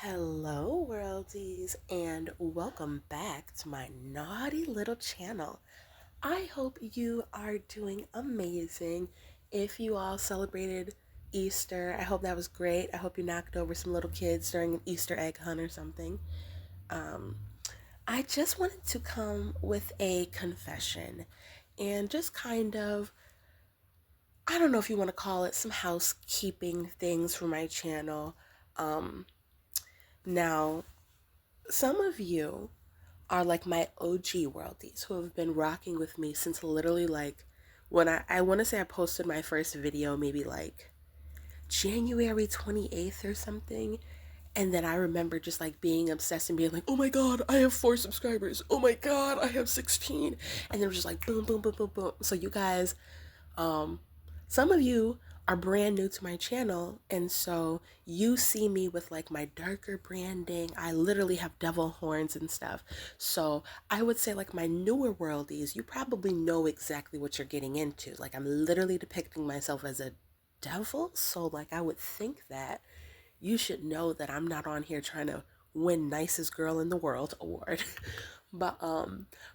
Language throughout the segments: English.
Hello, worldies, and welcome back to my naughty little channel. I hope you are doing amazing. If you all celebrated Easter, I hope that was great. I hope you knocked over some little kids during an Easter egg hunt or something. Um, I just wanted to come with a confession and just kind of, I don't know if you want to call it some housekeeping things for my channel. Um, Now, some of you are like my OG worldies who have been rocking with me since literally like when I want to say I posted my first video maybe like January 28th or something. And then I remember just like being obsessed and being like, oh my God, I have 4 subscribers. Oh my God, I have 16. And then it was just like boom, boom, boom, boom, boom. So you guys, um, some of you are brand new to my channel, and so you see me with like my darker branding. I literally have devil horns and stuff. So I would say like my newer worldies, you probably know exactly what you're getting into. Like I'm literally depicting myself as a devil. So like I would think that you should know that I'm not on here trying to win nicest girl in the world award. But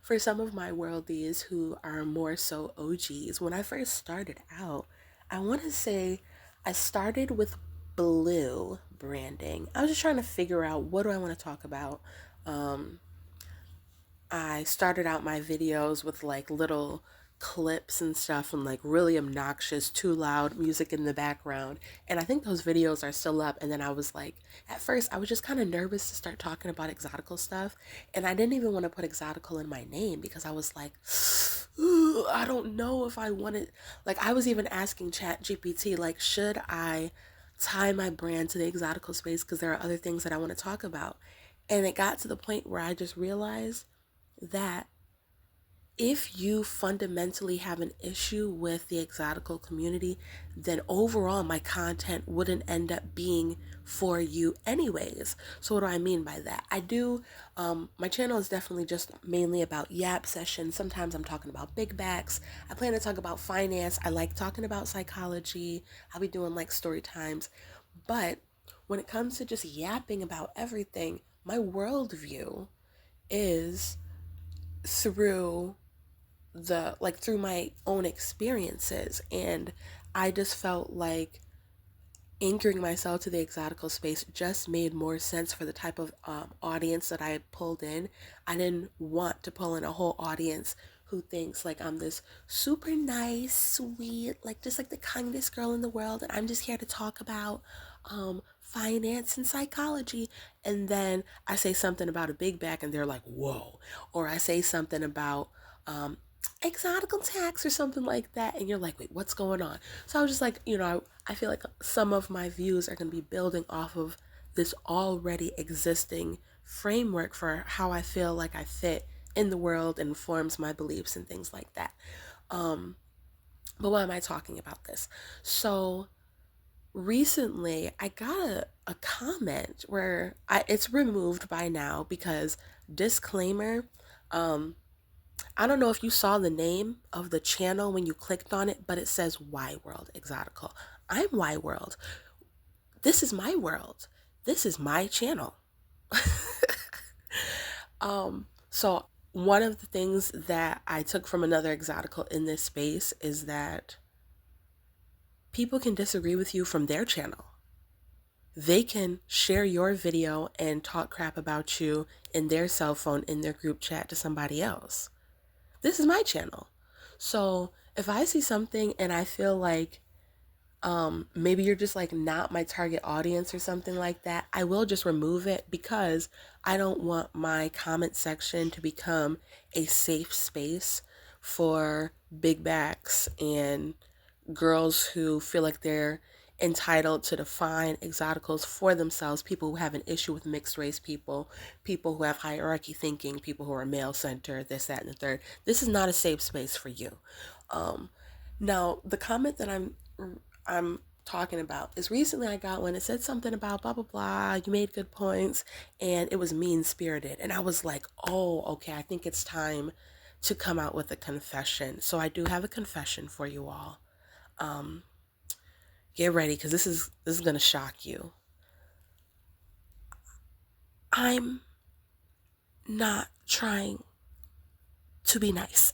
for some of my worldies who are more so OGs, when I first started out, I want to say I started with blue branding. I was just trying to figure out what do I want to talk about. Um, I started out my videos with like little clips and stuff and like really obnoxious, too loud music in the background. And I think those videos are still up. And then I was like, at first, I was just kind of nervous to start talking about exotical stuff. And I didn't even want to put exotical in my name because I was like, ooh, I don't know if I wanted, like, I was even asking Chat GPT, like, should I tie my brand to the exotical space because there are other things that I want to talk about. And it got to the point where I just realized that if you fundamentally have an issue with the exotical community, then overall my content wouldn't end up being for you anyways. So what do I mean by that? My channel is definitely just mainly about yap sessions. Sometimes I'm talking about big backs. I plan to talk about finance. I like talking about psychology. I'll be doing like story times. But when it comes to just yapping about everything, my worldview is through through my own experiences, and I just felt like anchoring myself to the exotical space just made more sense for the type of audience that I pulled in. I didn't want to pull in a whole audience who thinks like I'm this super nice, sweet, like just like the kindest girl in the world, and I'm just here to talk about finance and psychology. And then I say something about a big back, and they're like, "Whoa!" Or I say something about um, exotical tax or something like that, and you're like, "Wait, what's going on?" So I was just like, I feel like some of my views are going to be building off of this already existing framework for how I feel like I fit in the world and forms my beliefs and things like that. Um, but why am I talking about this? So recently I got a comment where it's removed by now because disclaimer, um, I don't know if you saw the name of the channel when you clicked on it, but it says WhyWrrld Exotical. I'm WhyWrrld. This is my world. This is my channel. So one of the things that I took from another exotical in this space is that people can disagree with you from their channel. They can share your video and talk crap about you in their cell phone in their group chat to somebody else. This is my channel. So if I see something and I feel like maybe you're just like not my target audience or something like that, I will just remove it because I don't want my comment section to become a safe space for big backs and girls who feel like they're entitled to define exoticals for themselves, people who have an issue with mixed race people, people who have hierarchy thinking, people who are male centered, this, that, and the third. This is not a safe space for you. Um, Now, the comment that I'm talking about is recently I got one. It said something about blah blah blah. You made good points, and it was mean spirited. And I was like, oh, okay. I think it's time to come out with a confession. So I do have a confession for you all. Um, get ready because this is gonna shock you. I'm not trying to be nice.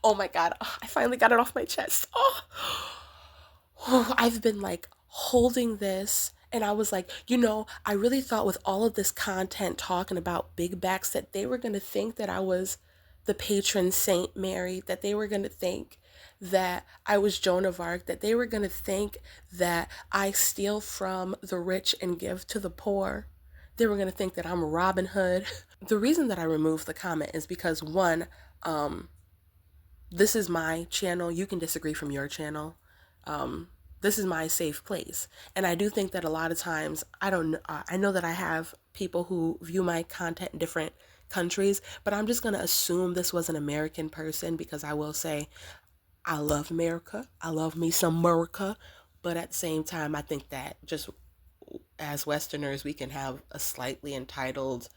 Oh my God. Oh, I finally got it off my chest. Oh, I've been like holding this. And I was like, I really thought with all of this content talking about big backs that they were going to think that I was the patron Saint Mary, that they were going to think that I was Joan of Arc, that they were going to think that I steal from the rich and give to the poor. They were going to think that I'm Robin Hood. The reason that I removed the comment is because one, this is my channel. You can disagree from your channel. This is my safe place. And I do think that a lot of times, I know that I have people who view my content in different countries, but I'm just going to assume this was an American person because I will say, I love America. I love me some America. But at the same time, I think that just as Westerners, we can have a slightly entitled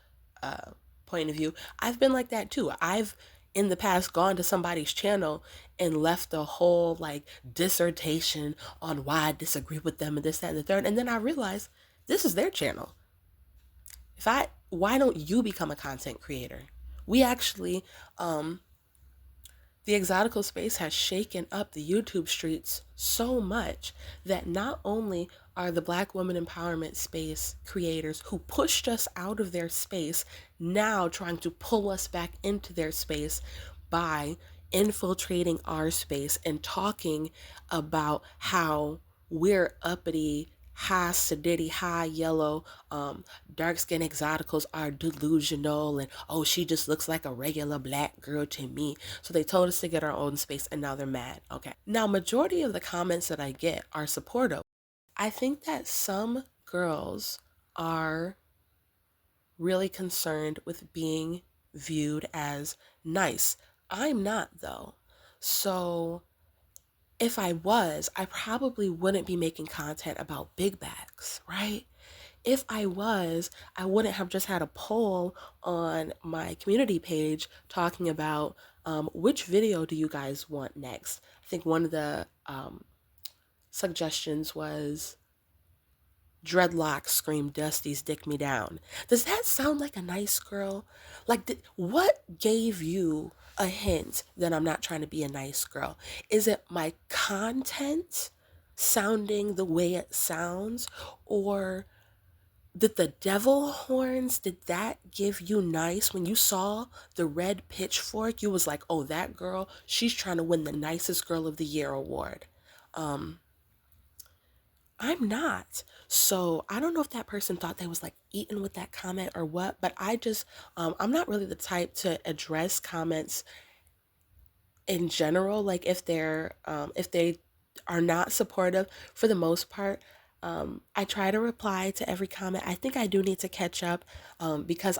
point of view. I've been like that too. I've in the past gone to somebody's channel and left a whole like dissertation on why I disagree with them and this, that, and the third. And then I realized this is their channel. Why don't you become a content creator? We actually, the exotical space has shaken up the YouTube streets so much that not only are the Black women empowerment space creators who pushed us out of their space now trying to pull us back into their space by infiltrating our space and talking about how we're uppity, high sedity, high yellow, dark skin exoticals are delusional, and oh, she just looks like a regular Black girl to me. So they told us to get our own space and now they're mad. Okay. Now, majority of the comments that I get are supportive. I think that some girls are really concerned with being viewed as nice. I'm not though. So if I was, I probably wouldn't be making content about big bags, right? If I was, I wouldn't have just had a poll on my community page talking about which video do you guys want next. I think one of the suggestions was dreadlocks scream Dusty's dick me down. Does that sound like a nice girl? Like, what gave you a hint that I'm not trying to be a nice girl? Is it my content sounding the way it sounds? Or did the devil horns, did that give you nice? When you saw the red pitchfork, you was like, oh, that girl, she's trying to win the nicest girl of the year award. I'm not. So I don't know if that person thought they was like eating with that comment or what, but I'm not really the type to address comments in general. Like if they are not supportive for the most part. I try to reply to every comment. I think I do need to catch up because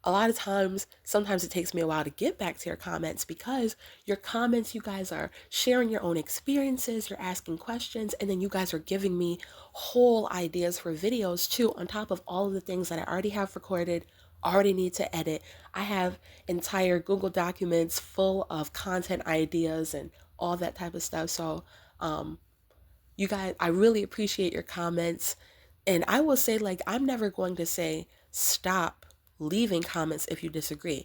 a lot of times, sometimes it takes me a while to get back to your comments because your comments, you guys are sharing your own experiences, you're asking questions, and then you guys are giving me whole ideas for videos too, on top of all of the things that I already have recorded, already need to edit. I have entire Google documents full of content ideas and all that type of stuff. So, you guys, I really appreciate your comments. And I will say, like, I'm never going to say stop leaving comments if you disagree.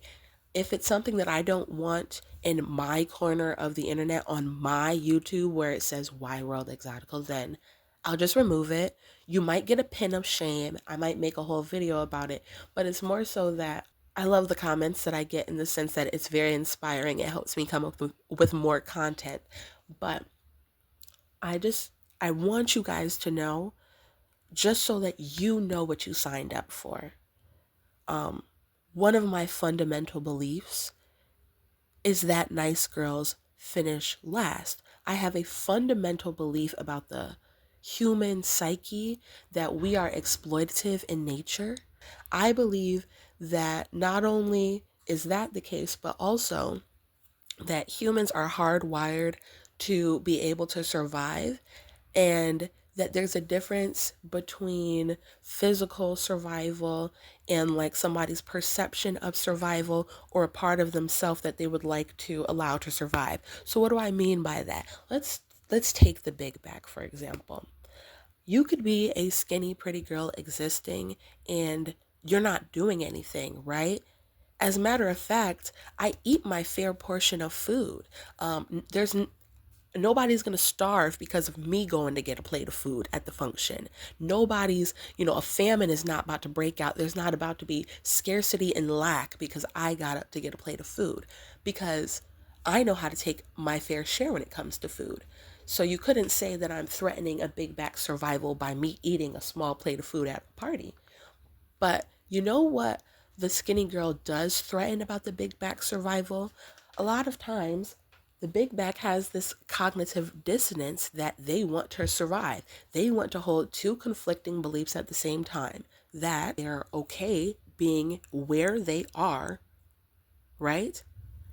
If it's something that I don't want in my corner of the internet on my YouTube where it says WhyWrrld Exotical, then I'll just remove it. You might get a pin of shame. I might make a whole video about it, but it's more so that I love the comments that I get in the sense that it's very inspiring. It helps me come up with more content. But I just, I want you guys to know, just so that you know what you signed up for. One of my fundamental beliefs is that nice girls finish last. I have a fundamental belief about the human psyche that we are exploitative in nature. I believe that not only is that the case, but also that humans are hardwired to be able to survive, and that there's a difference between physical survival and like somebody's perception of survival or a part of themselves that they would like to allow to survive. So what do I mean by that? Let's take the big back, for example. You could be a skinny, pretty girl existing and you're not doing anything, right? As a matter of fact, I eat my fair portion of food. There's nobody's going to starve because of me going to get a plate of food at the function. Nobody's, a famine is not about to break out. There's not about to be scarcity and lack because I got up to get a plate of food, because I know how to take my fair share when it comes to food. So you couldn't say that I'm threatening a big back survival by me eating a small plate of food at a party. But you know what the skinny girl does threaten about the big back survival? A lot of times, the big back has this cognitive dissonance that they want to survive. They want to hold two conflicting beliefs at the same time, that they're okay being where they are, right?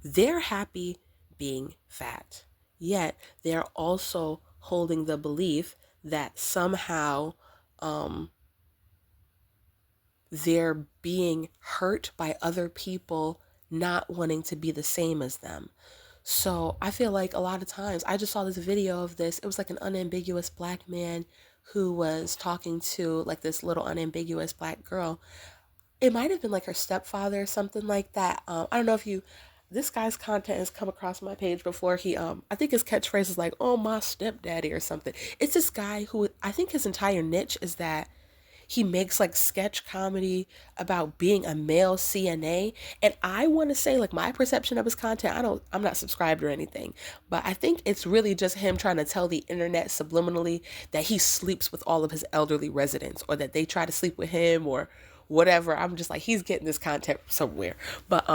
They're happy being fat. Yet they're also holding the belief that somehow um, they're being hurt by other people not wanting to be the same as them. So I feel like a lot of times, I just saw this video of this. It was like an unambiguous black man who was talking to like this little unambiguous black girl. It might have been like her stepfather or something like that. I don't know if this guy's content has come across my page before. I think his catchphrase is like, "Oh, my stepdaddy" or something. It's this guy who, I think his entire niche is that he makes like sketch comedy about being a male CNA. And I want to say, like, my perception of his content, I'm not subscribed or anything, but I think it's really just him trying to tell the internet subliminally that he sleeps with all of his elderly residents, or that they try to sleep with him or whatever. I'm just like, he's getting this content somewhere. But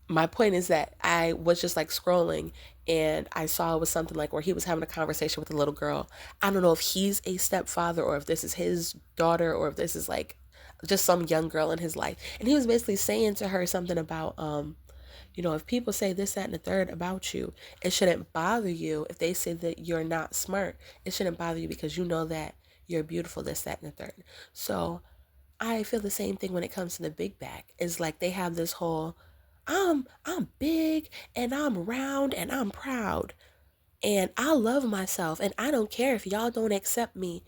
my point is that I was just like scrolling, and I saw it was something like where he was having a conversation with a little girl. I don't know if he's a stepfather or if this is his daughter or if this is like just some young girl in his life. And he was basically saying to her something about, if people say this, that, and the third about you, it shouldn't bother you. If they say that you're not smart, it shouldn't bother you because you know that you're beautiful, this, that, and the third. So I feel the same thing when it comes to the big back. It's like they have this whole, I'm big and I'm round and I'm proud and I love myself and I don't care if y'all don't accept me.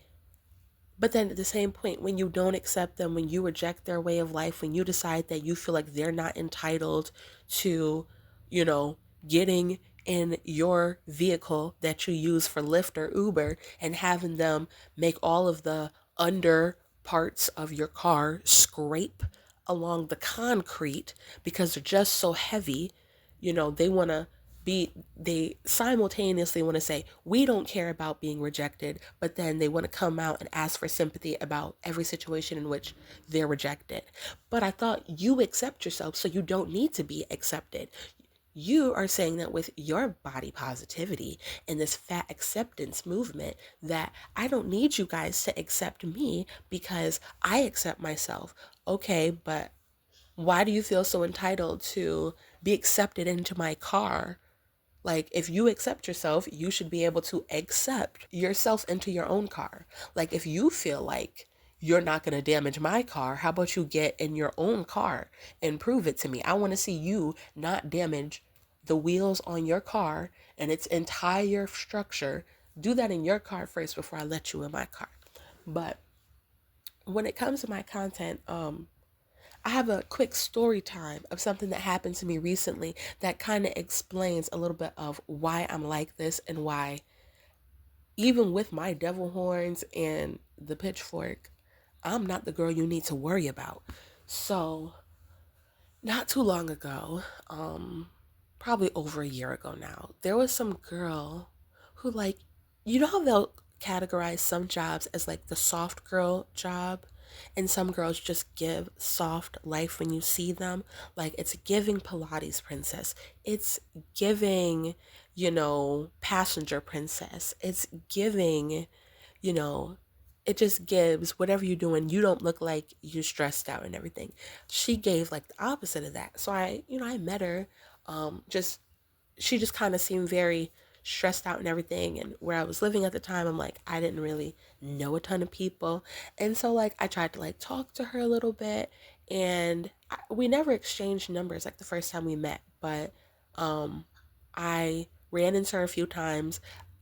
But then at the same point, when you don't accept them, when you reject their way of life, when you decide that you feel like they're not entitled to, you know, getting in your vehicle that you use for Lyft or Uber and having them make all of the under parts of your car scrape along the concrete because they're just so heavy, they want to they simultaneously want to say, we don't care about being rejected, but then they want to come out and ask for sympathy about every situation in which they're rejected. But I thought you accept yourself, so you don't need to be accepted. You are saying that with your body positivity and this fat acceptance movement, that I don't need you guys to accept me because I accept myself. Okay, but why do you feel so entitled to be accepted into my car? Like, if you accept yourself, you should be able to accept yourself into your own car. Like, if you feel like you're not going to damage my car, how about you get in your own car and prove it to me? I want to see you not damage the wheels on your car and its entire structure. Do that in your car first before I let you in my car. But when it comes to my content, I have a quick story time of something that happened to me recently that kind of explains a little bit of why I'm like this and why, even with my devil horns and the pitchfork, I'm not the girl you need to worry about. So, not too long ago, probably over a year ago now, there was some girl who, like, you know how they'll categorize some jobs as like the soft girl job, and some girls just give soft life when you see them? Like, it's giving Pilates princess, it's giving, passenger princess, it's giving, you know, it just gives whatever you're doing, you don't look like you're stressed out and everything. She gave like the opposite of that. So I met her. Just she just kind of seemed very stressed out and everything. And where I was living at the time, I'm like, I didn't really know a ton of people. And so like I tried to like talk to her a little bit, and we never exchanged numbers like the first time we met, but I ran into her a few times.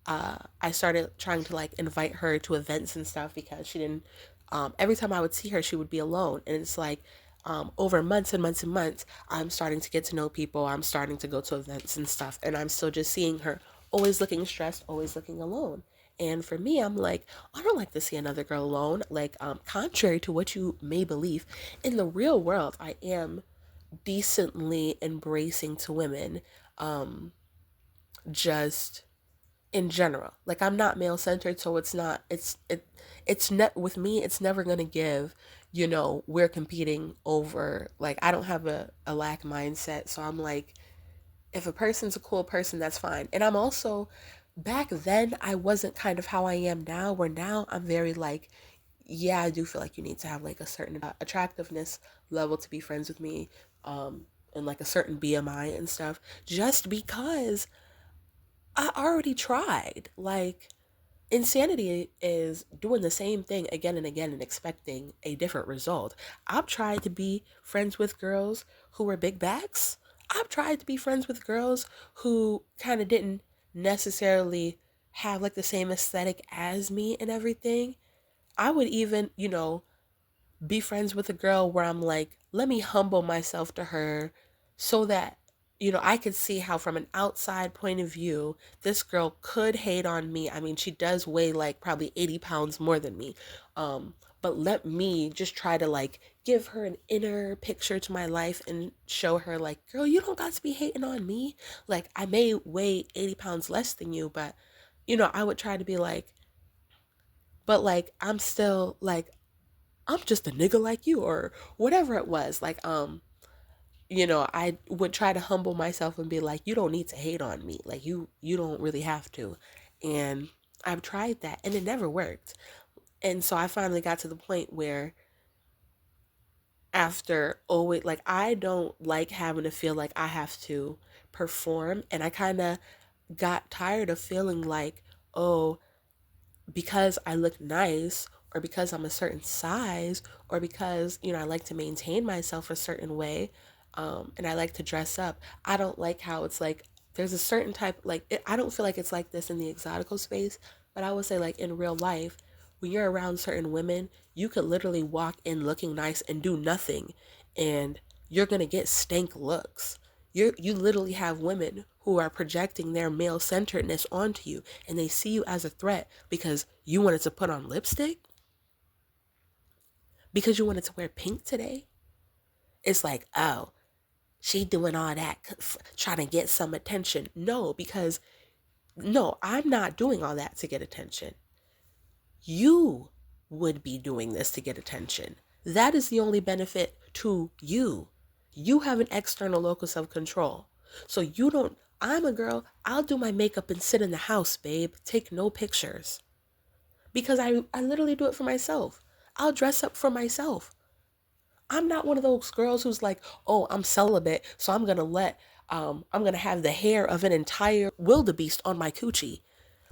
I started trying to like invite her to events and stuff because she didn't every time I would see her, she would be alone. And it's like, over months and months and months, I'm starting to get to know people. I'm starting to go to events and stuff. And I'm still just seeing her always looking stressed, always looking alone. And for me, I'm like, I don't like to see another girl alone. Like, contrary to what you may believe, in the real world, I am decently embracing to women, just in general. Like, I'm not male centered, so it's not with me. It's never gonna give. We're competing over. Like, I don't have a lack mindset, so I'm like, if a person's a cool person, that's fine. And I'm also, back then, I wasn't kind of how I am now, where now I'm very like, yeah, I do feel like you need to have like a certain attractiveness level to be friends with me, and like a certain BMI and stuff, just because I already tried. Like, insanity is doing the same thing again and again and expecting a different result. I've tried to be friends with girls who were big backs. I've tried to be friends with girls who kind of didn't necessarily have like the same aesthetic as me and everything. I would even, be friends with a girl where I'm like, let me humble myself to her so that, I could see how, from an outside point of view, this girl could hate on me. I mean, she does weigh like probably 80 pounds more than me. But let me just try to like give her an inner picture to my life and show her, like, girl, you don't got to be hating on me. Like, I may weigh 80 pounds less than you, but, I would try to be like, but like, I'm still like, I'm just a nigga like you, or whatever it was. Like, I would try to humble myself and be like, you don't need to hate on me. Like, you don't really have to. And I've tried that and it never worked. And so I finally got to the point where, after always, like, I don't like having to feel like I have to perform. And I kind of got tired of feeling like, oh, because I look nice, or because I'm a certain size, or because, I like to maintain myself a certain way, and I like to dress up. I don't like how it's like there's a certain type, like, I don't feel like it's like this in the exotical space, but I would say, like, in real life, when you're around certain women, you could literally walk in looking nice and do nothing, and you're gonna get stank looks. You literally have women who are projecting their male centeredness onto you, and they see you as a threat because you wanted to put on lipstick, because you wanted to wear pink today. It's like, oh, she doing all that trying to get some attention. No, because no, I'm not doing all that to get attention. You would be doing this to get attention. That is the only benefit to you. You have an external locus of control. So you don't, I'm a girl, I'll do my makeup and sit in the house, babe. Take no pictures. Because I literally do it for myself. I'll dress up for myself. I'm not one of those girls who's like, oh, I'm celibate, so I'm gonna have the hair of an entire wildebeest on my coochie.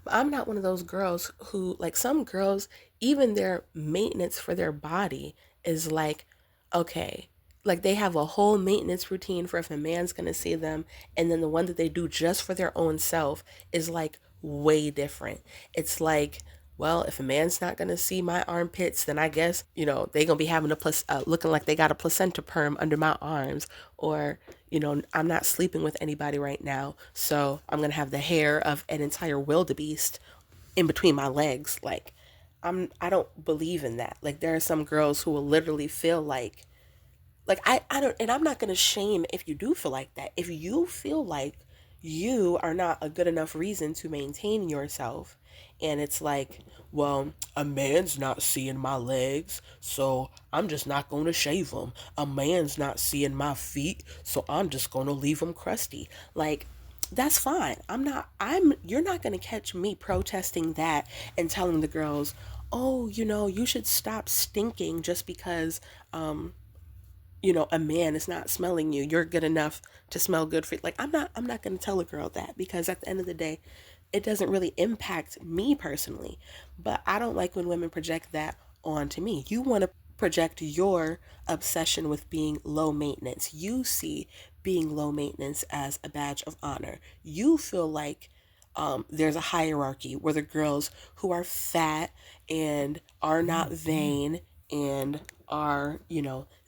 But I'm not one of those girls who, like, some girls, even their maintenance for their body is like, okay, like, they have a whole maintenance routine for if a man's gonna see them, and then the one that they do just for their own self is like way different. It's like, well, if a man's not gonna see my armpits, then I guess, they gonna be having looking like they got a placenta perm under my arms, or, I'm not sleeping with anybody right now, so I'm gonna have the hair of an entire wildebeest in between my legs. Like, I don't believe in that. Like, there are some girls who will literally feel like, I don't, and I'm not going to shame if you do feel like that. If you feel like you are not a good enough reason to maintain yourself, and it's like, well, a man's not seeing my legs, so I'm just not going to shave them. A man's not seeing my feet, so I'm just going to leave them crusty. Like, that's fine. You're not going to catch me protesting that and telling the girls, oh, you should stop stinking just because, a man is not smelling you. You're good enough to smell good for, like, I'm not going to tell a girl that, because at the end of the day, it doesn't really impact me personally. But I don't like when women project that onto me. You want to project your obsession with being low maintenance. You see being low maintenance as a badge of honor. You feel like, there's a hierarchy where the girls who are fat and are not vain and are,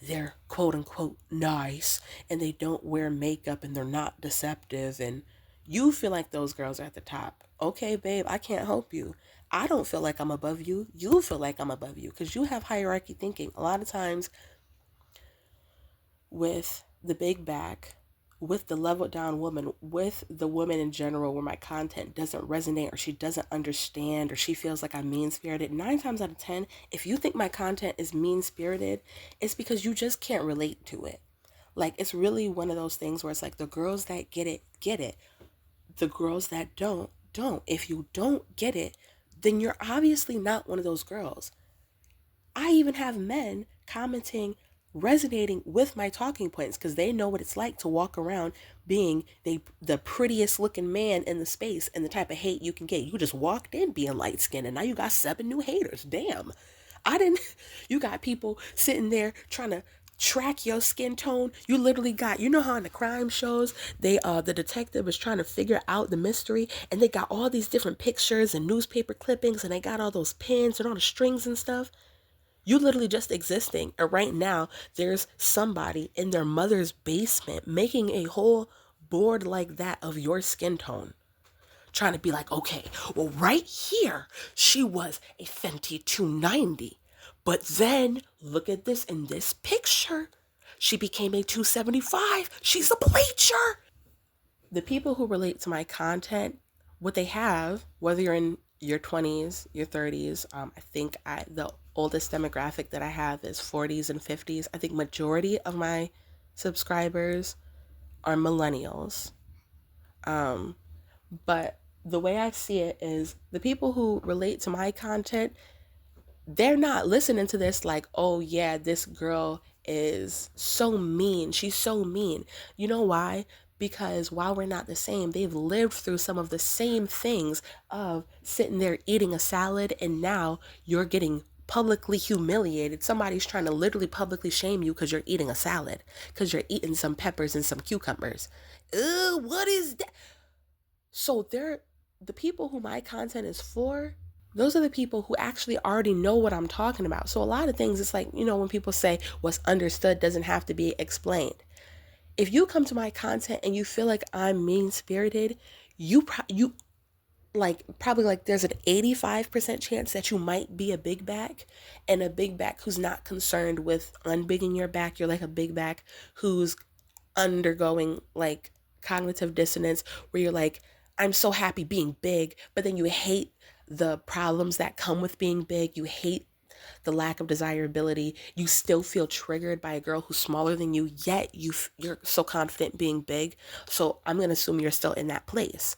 they're quote unquote nice and they don't wear makeup and they're not deceptive and you feel like those girls are at the top. Okay, babe, I can't help you. I don't feel like I'm above you. You feel like I'm above you because you have hierarchy thinking. A lot of times with the big back, with the leveled down woman, with the woman in general where my content doesn't resonate or she doesn't understand or she feels like I'm mean spirited, 9 times out of 10, if you think my content is mean spirited, it's because you just can't relate to it. Like, it's really one of those things where it's like the girls that get it, get it. The girls that don't, don't. If you don't get it, then you're obviously not one of those girls. I even have men commenting, resonating with my talking points because they know what it's like to walk around being the prettiest looking man in the space and the type of hate you can get. You just walked in being light skinned and now you got 7 new haters. Damn. I didn't, you got people sitting there trying to track your skin tone. You literally got, you know how in the crime shows the detective is trying to figure out the mystery and they got all these different pictures and newspaper clippings and they got all those pins and all the strings and stuff. You literally just existing. And right now, there's somebody in their mother's basement making a whole board like that of your skin tone. Trying to be like, okay, well, right here, she was a Fenty 290. But then, look at this in this picture. She became a 275. She's a bleacher. The people who relate to my content, what they have, whether you're in your 20s, your 30s, the oldest demographic that I have is 40s and 50s. I think majority of my subscribers are millennials. But the way I see it is the people who relate to my content, they're not listening to this like, oh yeah, this girl is so mean. She's so mean. You know why? Because while we're not the same, they've lived through some of the same things of sitting there eating a salad and now you're getting publicly humiliated. Somebody's trying to literally publicly shame you because you're eating a salad, because you're eating some peppers and some cucumbers. Ew, what is that? So they're the people who my content is for, those are the people who actually already know what I'm talking about. So a lot of things, it's like, when people say what's understood doesn't have to be explained. If you come to my content and you feel like I'm mean spirited, you like probably like there's an 85% chance that you might be a big back, and a big back who's not concerned with unbigging your back. You're like a big back who's undergoing like cognitive dissonance where you're like, I'm so happy being big, but then you hate the problems that come with being big. You hate the lack of desirability. You still feel triggered by a girl who's smaller than you, yet you're so confident being big. So I'm going to assume you're still in that place,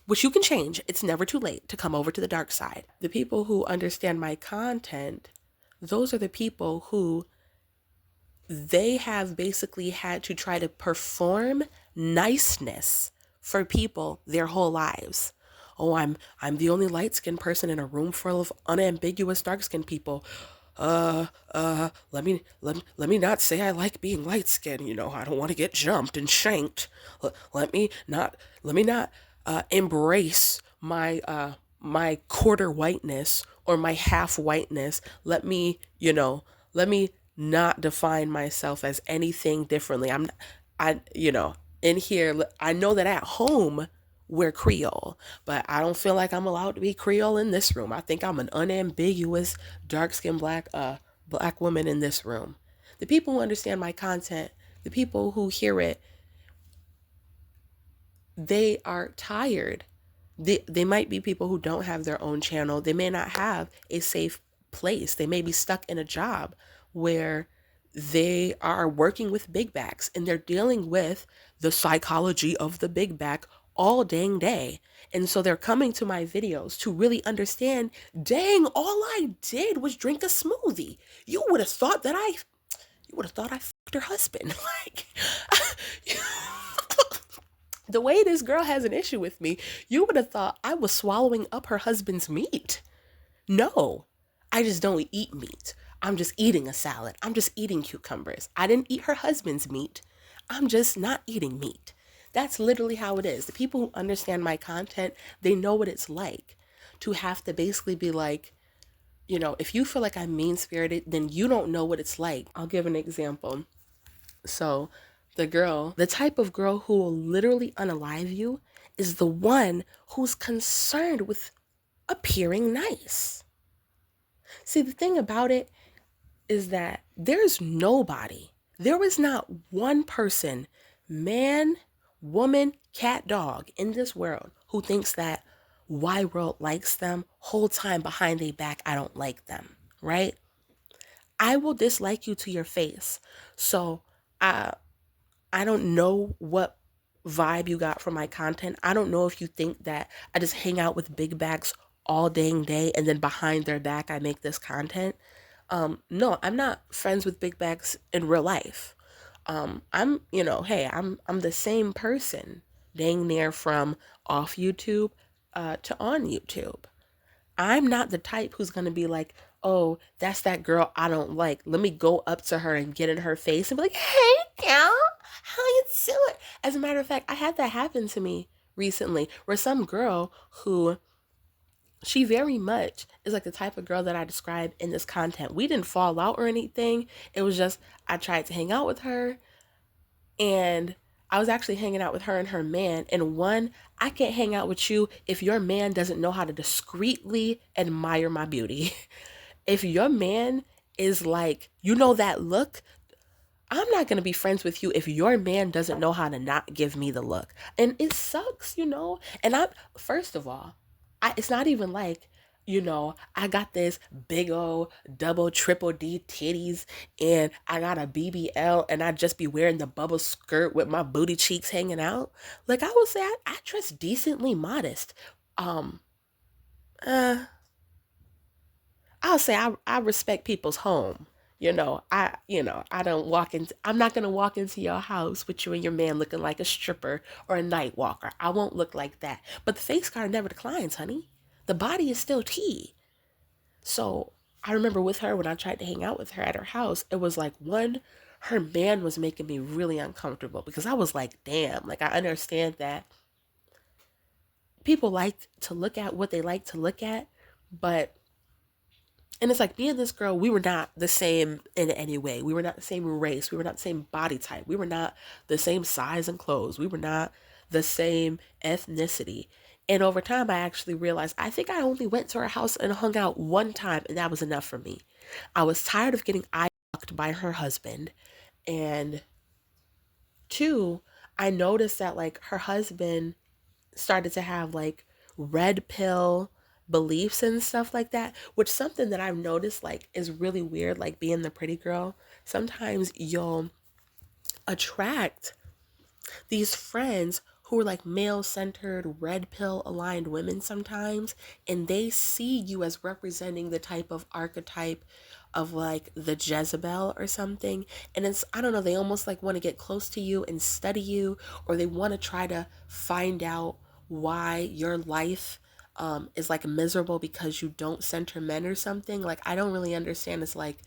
which you can change. It's never too late to come over to the dark side. The people who understand my content, those are the people who they have basically had to try to perform niceness for people their whole lives. Oh, I'm the only light-skinned person in a room full of unambiguous dark-skinned people. Let me not say I like being light-skinned. I don't want to get jumped and shanked. Let me not embrace my quarter whiteness or my half whiteness. Let me not define myself as anything differently. In here, I know that at home we're Creole, but I don't feel like I'm allowed to be Creole in this room. I think I'm an unambiguous dark-skinned black woman in this room. The people who understand my content, the people who hear it, they are tired. They might be people who don't have their own channel. They may not have a safe place. They may be stuck in a job where they are working with big backs and they're dealing with the psychology of the big back all dang day. And so they're coming to my videos to really understand, dang, all I did was drink a smoothie. You would have thought I fucked her husband. Like, the way this girl has an issue with me, you would have thought I was swallowing up her husband's meat. No, I just don't eat meat. I'm just eating a salad. I'm just eating cucumbers. I didn't eat her husband's meat. I'm just not eating meat. That's literally how it is. The people who understand my content, they know what it's like to have to basically be like, if you feel like I'm mean spirited, then you don't know what it's like. I'll give an example. So, the type of girl who will literally unalive you is the one who's concerned with appearing nice. See, the thing about it is that there is not one person, man, woman, cat, dog in this world who thinks that WhyWrrld likes them whole time behind their back. I don't like them, right? I will dislike you to your face. So I I don't know what vibe you got from my content. I don't know if you think that I just hang out with big bags all dang day and then behind their back I make this content. No, I'm not friends with big bags in real life. Hey, I'm the same person dang near from off YouTube to on YouTube. I'm not the type who's going to be like, oh, that's that girl I don't like. Let me go up to her and get in her face and be like, hey, gal, how you doing? As a matter of fact, I had that happen to me recently where some girl who she very much is like the type of girl that I describe in this content. We didn't fall out or anything. It was just I tried to hang out with her and I was actually hanging out with her and her man. And one, I can't hang out with you if your man doesn't know how to discreetly admire my beauty. If your man is like, that look, I'm not going to be friends with you if your man doesn't know how to not give me the look. And it sucks. And first of all, it's not even like, I got this big old double triple D titties and I got a BBL and I just be wearing the bubble skirt with my booty cheeks hanging out. Like I would say I dress decently modest. Um, uh, I'll say I respect people's home. I don't I'm not going to walk into your house with you and your man looking like a stripper or a night walker. I won't look like that. But the face card never declines, honey. The body is still tea. So I remember with her, when I tried to hang out with her at her house, it was like one, her man was making me really uncomfortable because I was like, damn, like I understand that people like to look at what they like to look at, but and it's like me and this girl, we were not the same in any way. We were not the same race. We were not the same body type. We were not the same size and clothes. We were not the same ethnicity. And over time, I actually realized I think I only went to her house and hung out one time, and that was enough for me. I was tired of getting eye fucked by her husband. And two, I noticed that like her husband started to have like red pill beliefs and stuff like that, which something that I've noticed like is really weird, like being the pretty girl. Sometimes you'll attract these friends who are like male centered, red pill aligned women sometimes, and they see you as representing the type of archetype of like the Jezebel or something. And it's, I don't know, they almost like want to get close to you and study you, or they want to try to find out why your life is like miserable because you don't center men or something. Like, I don't really understand. It's like,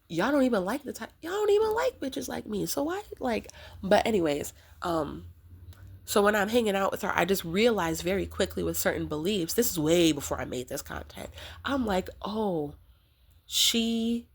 y'all don't even like y'all don't even like bitches like me. So why, like, but anyways, so when I'm hanging out with her, I just realized very quickly with certain beliefs, this is way before I made this content. I'm like, oh, she,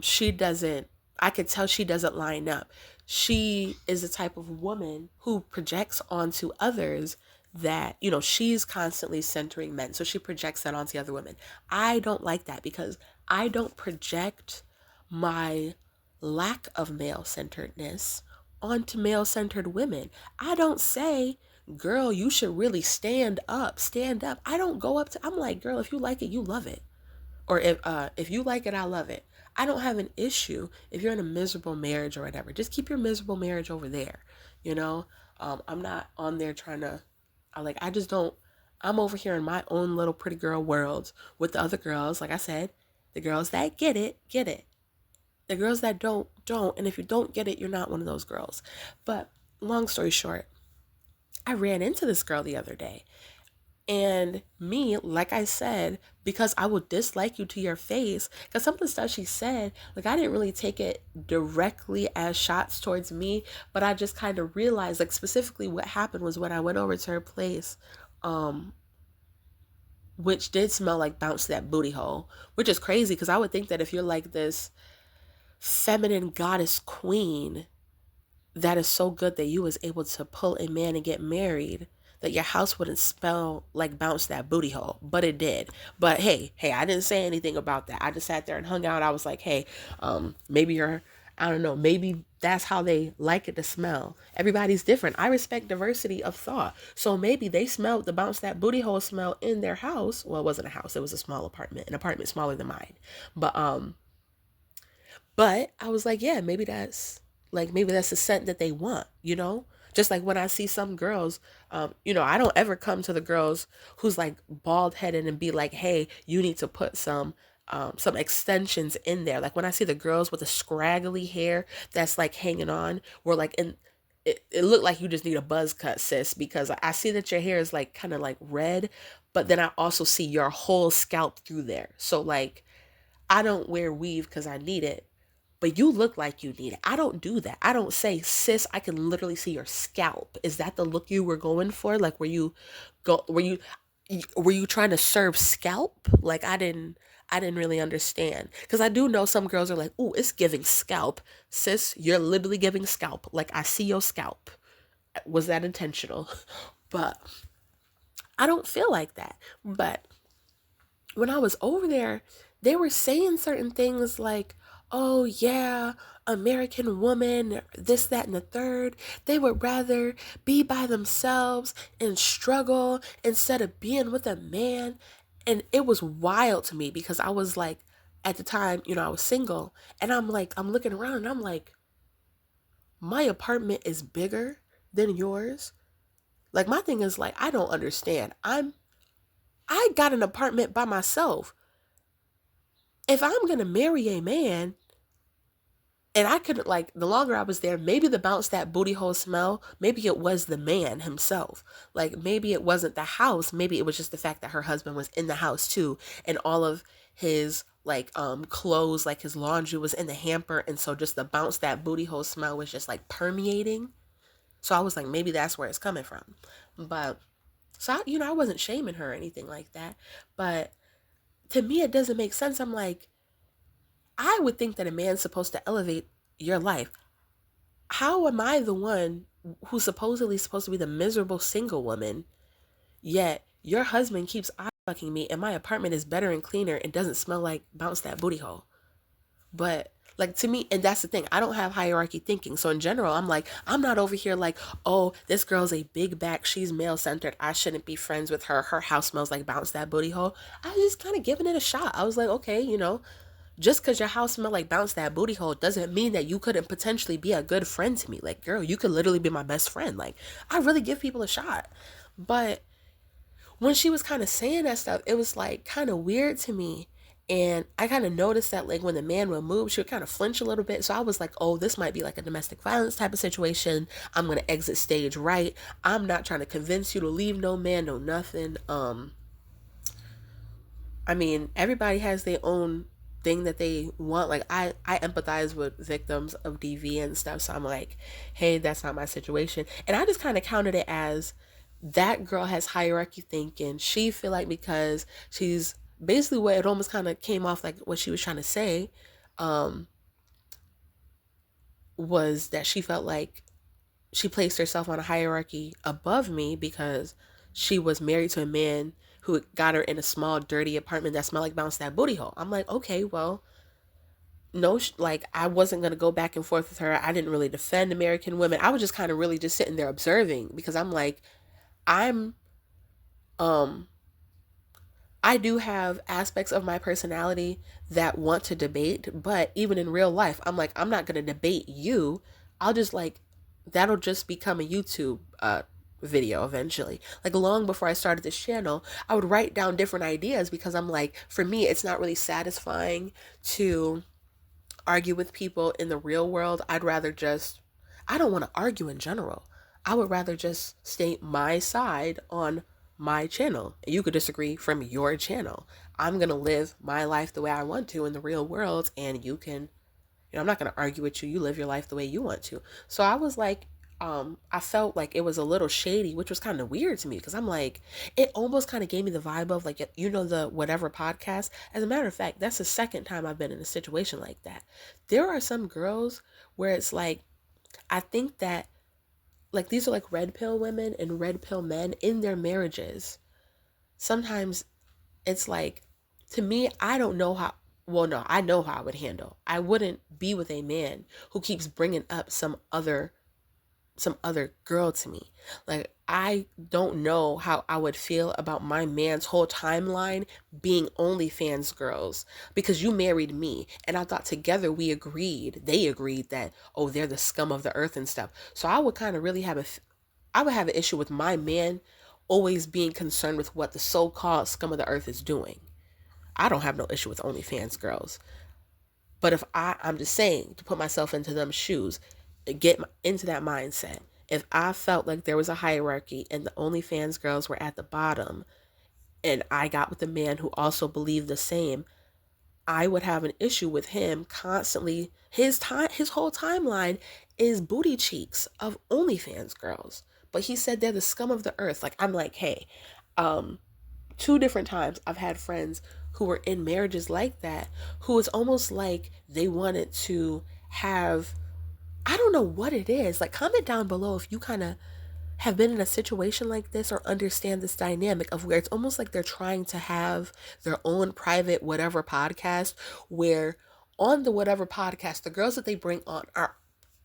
she doesn't, I could tell she doesn't line up. She is the type of woman who projects onto others that, she's constantly centering men. So she projects that onto other women. I don't like that because I don't project my lack of male centeredness onto male centered women. I don't say, girl, you should really stand up, stand up. I don't go up to, I'm like, girl, if you like it, you love it. Or if you like it, I love it. I don't have an issue if you're in a miserable marriage or whatever. Just keep your miserable marriage over there. I'm not on there trying to, I just don't, I'm over here in my own little pretty girl world with the other girls. Like I said, the girls that get it, get it. The girls that don't. And if you don't get it, you're not one of those girls. But long story short, I ran into this girl the other day. And me, like I said, because I will dislike you to your face, because some of the stuff she said, like I didn't really take it directly as shots towards me, but I just kind of realized, like specifically what happened was when I went over to her place, which did smell like bounce that booty hole, which is crazy because I would think that if you're like this feminine goddess queen that is so good that you was able to pull a man and get married, that your house wouldn't smell like bounce that booty hole, but it did. But hey, I didn't say anything about that. I just sat there and hung out. I was like, hey, maybe you're, I don't know, maybe that's how they like it to smell. Everybody's different. I respect diversity of thought. So maybe they smelled the bounce that booty hole smell in their house. Well, it wasn't a house, it was a small apartment, an apartment smaller than mine. But I was like, yeah, maybe that's the scent that they want, you know? Just like when I see some girls, I don't ever come to the girls who's like bald headed and be like, hey, you need to put some extensions in there. Like when I see the girls with the scraggly hair that's like hanging on, we're like in it looked like you just need a buzz cut, sis, because I see that your hair is like kind of like red, but then I also see your whole scalp through there. So like I don't wear weave because I need it, but you look like you need it. I don't do that. I don't say, sis, I can literally see your scalp. Is that the look you were going for? Like, go, were you trying to serve scalp? Like, I didn't really understand. Because I do know some girls are like, ooh, it's giving scalp. Sis, you're literally giving scalp. Like, I see your scalp. Was that intentional? But I don't feel like that. But when I was over there, they were saying certain things like, oh, yeah, American woman, this, that, and the third. They would rather be by themselves and struggle instead of being with a man. And it was wild to me because I was like, at the time, I was single. And I'm like, I'm looking around and I'm like, my apartment is bigger than yours. Like, my thing is like, I don't understand. I got an apartment by myself. If I'm gonna marry a man, and I couldn't, like, the longer I was there, maybe the bounce that booty hole smell, maybe it was the man himself. Like maybe it wasn't the house, maybe it was just the fact that her husband was in the house too, and all of his like clothes, like his laundry was in the hamper, and so just the bounce that booty hole smell was just like permeating. So I was like, maybe that's where it's coming from. But so I wasn't shaming her or anything like that, but to me it doesn't make sense. I'm like, I would think that a man's supposed to elevate your life. How am I the one who's supposedly supposed to be the miserable single woman, yet your husband keeps eye fucking me and my apartment is better and cleaner and doesn't smell like bounce that booty hole? But like to me, and that's the thing, I don't have hierarchy thinking. So in general, I'm like, I'm not over here like, oh, this girl's a big back, she's male centered, I shouldn't be friends with her, her house smells like bounce that booty hole. I was just kind of giving it a shot. I was like, okay, just because your house smell like bounce that booty hole doesn't mean that you couldn't potentially be a good friend to me. Like, girl, you could literally be my best friend. Like, I really give people a shot. But when she was kind of saying that stuff, it was like kind of weird to me. And I kind of noticed that like when the man would move, she would kind of flinch a little bit. So I was like, oh, this might be like a domestic violence type of situation. I'm going to exit stage right. I'm not trying to convince you to leave no man, no nothing. I mean, everybody has their own thing that they want. Like I empathize with victims of DV and stuff. So I'm like, hey, that's not my situation. And I just kind of counted it as that girl has hierarchy thinking. She feel like because she's basically what it almost kind of came off like what she was trying to say, um, was that she felt like she placed herself on a hierarchy above me because she was married to a man who got her in a small, dirty apartment that smelled like bounce that booty hole. I'm like, okay, well, no, like I wasn't gonna go back and forth with her. I didn't really defend American women. I was just kind of really just sitting there observing because I'm like, I'm, um, I do have aspects of my personality that want to debate, but even in real life, I'm like, I'm not gonna debate you. I'll just like, that'll just become a YouTube video eventually. Like long before I started this channel, I would write down different ideas because I'm like, for me, it's not really satisfying to argue with people in the real world. I don't want to argue in general. I would rather just state my side on my channel. You could disagree from your channel. I'm going to live my life the way I want to in the real world, and I'm not going to argue with you. You live your life the way you want to. So I was like, I felt like it was a little shady, which was kind of weird to me because I'm like, it almost kind of gave me the vibe of like, the whatever podcast. As a matter of fact, that's the second time I've been in a situation like that. There are some girls where it's like, I think that like these are like red pill women and red pill men in their marriages. Sometimes it's like, to me, I don't know how. Well, no, I know how I would handle. I wouldn't be with a man who keeps bringing up some other girl to me. Like, I don't know how I would feel about my man's whole timeline being OnlyFans girls because you married me. And I thought together they agreed that, oh, they're the scum of the earth and stuff. So I would kind of really I would have an issue with my man always being concerned with what the so-called scum of the earth is doing. I don't have no issue with OnlyFans girls. But if I'm just saying to put myself into them shoes, get into that mindset. If I felt like there was a hierarchy and the OnlyFans girls were at the bottom and I got with a man who also believed the same, I would have an issue with him constantly. His whole timeline is booty cheeks of OnlyFans girls. But he said they're the scum of the earth. Like, I'm like, hey, um, two different times I've had friends who were in marriages like that, who it's almost like they wanted to have, I don't know what it is. Like, comment down below if you kind of have been in a situation like this or understand this dynamic of where it's almost like they're trying to have their own private whatever podcast, where on the whatever podcast, the girls that they bring on are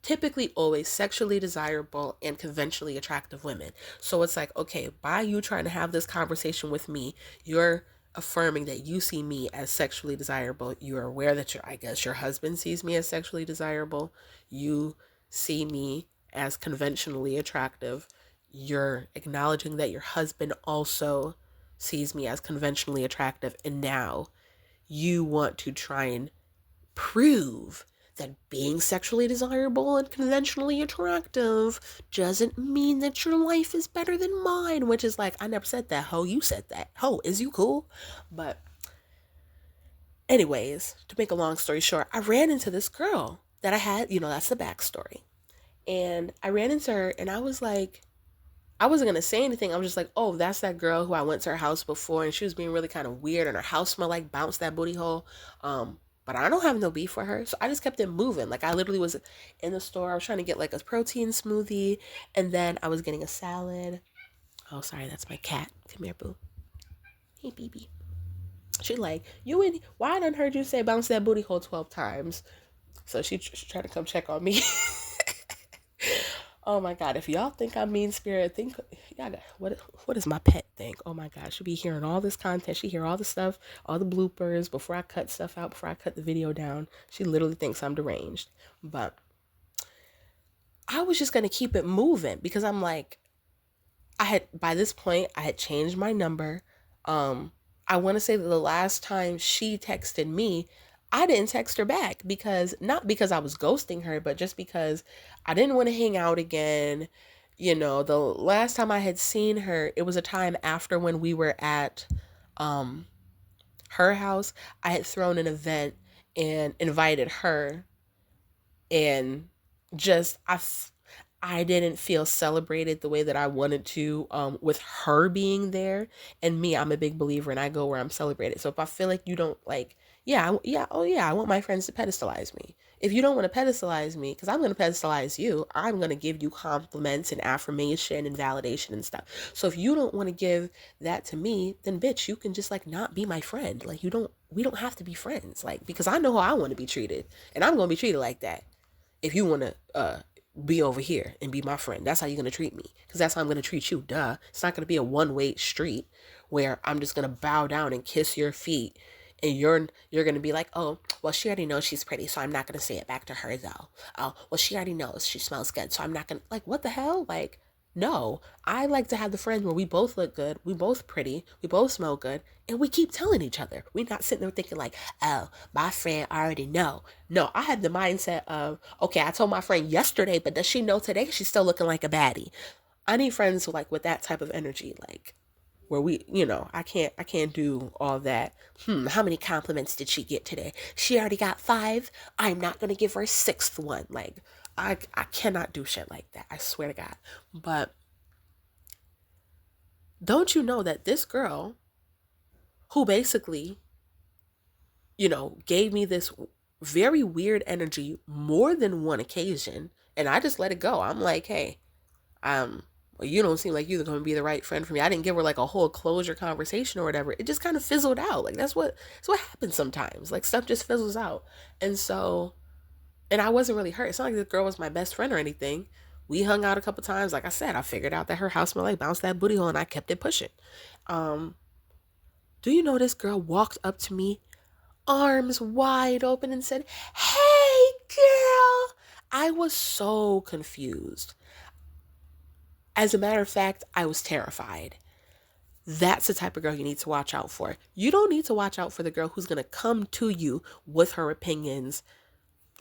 typically always sexually desirable and conventionally attractive women. So it's like, okay, by you trying to have this conversation with me, you're affirming that you see me as sexually desirable. You're aware that I guess your husband sees me as sexually desirable. You see me as conventionally attractive. You're acknowledging that your husband also sees me as conventionally attractive. And now you want to try and prove that being sexually desirable and conventionally attractive doesn't mean that your life is better than mine, which is like, I never said that. Ho, you said that. Ho, is you cool? But anyways, to make a long story short, I ran into this girl that I had, that's the backstory. And I ran into her and I was like, I wasn't going to say anything. I was just like, oh, that's that girl who I went to her house before and she was being really kind of weird and her house smelled like bounce that booty hole. But I don't have no beef for her. So I just kept it moving. Like, I literally was in the store. I was trying to get like a protein smoothie and then I was getting a salad. Oh, sorry. That's my cat. Come here, boo. Hey, baby. She like, why I done heard you say bounce that booty hole 12 times. So she tried to come check on me. Oh my God, if y'all think I'm mean spirit, think, y'all got, what does my pet think? Oh my God, she'll be hearing all this content. She hear all the stuff, all the bloopers before I cut stuff out, before I cut the video down. She literally thinks I'm deranged. But I was just going to keep it moving because I'm like, by this point, I had changed my number. I want to say that the last time she texted me, I didn't text her back not because I was ghosting her, but just because I didn't want to hang out again. The last time I had seen her, it was a time after when we were at her house. I had thrown an event and invited her, and just I didn't feel celebrated the way that I wanted to, with her being there. And me, I'm a big believer and I go where I'm celebrated. So if I feel like you don't like, yeah, oh yeah, I want my friends to pedestalize me. If you don't want to pedestalize me, because I'm going to pedestalize you, I'm going to give you compliments and affirmation and validation and stuff. So if you don't want to give that to me, then bitch, you can just like not be my friend. Like, we don't have to be friends. Like, because I know how I want to be treated and I'm going to be treated like that. If you want to, be over here and be my friend. That's how you're going to treat me. Because that's how I'm going to treat you. Duh. It's not going to be a one-way street where I'm just going to bow down and kiss your feet. And you're going to be like, oh, well, she already knows she's pretty, so I'm not going to say it back to her, though. Oh, well, she already knows she smells good, so I'm not going to, like, what the hell? Like, no. I like to have the friends where we both look good, we both pretty, we both smell good, and we keep telling each other. We're not sitting there thinking like, oh, my friend already know. No, I had the mindset of, okay, I told my friend yesterday, but does she know today? She's still looking like a baddie. I need friends with that type of energy, like where I can't do all that. How many compliments did she get today? She already got 5. I'm not gonna give her a 6th one. Like, I cannot do shit like that. I swear to God. But don't you know that this girl who basically, gave me this very weird energy more than one occasion, and I just let it go. I'm like, hey, well, you don't seem like you're going to be the right friend for me. I didn't give her like a whole closure conversation or whatever. It just kind of fizzled out. Like that's what happens sometimes. Like stuff just fizzles out. And so, and I wasn't really hurt. It's not like this girl was my best friend or anything. We hung out a couple times. Like I said, I figured out that her house smelled like bounce that booty hole, and I kept it pushing. Um, do you know this girl walked up to me, arms wide open, and said, "Hey, girl." I was so confused. As a matter of fact, I was terrified. That's the type of girl you need to watch out for. You don't need to watch out for the girl who's going to come to you with her opinions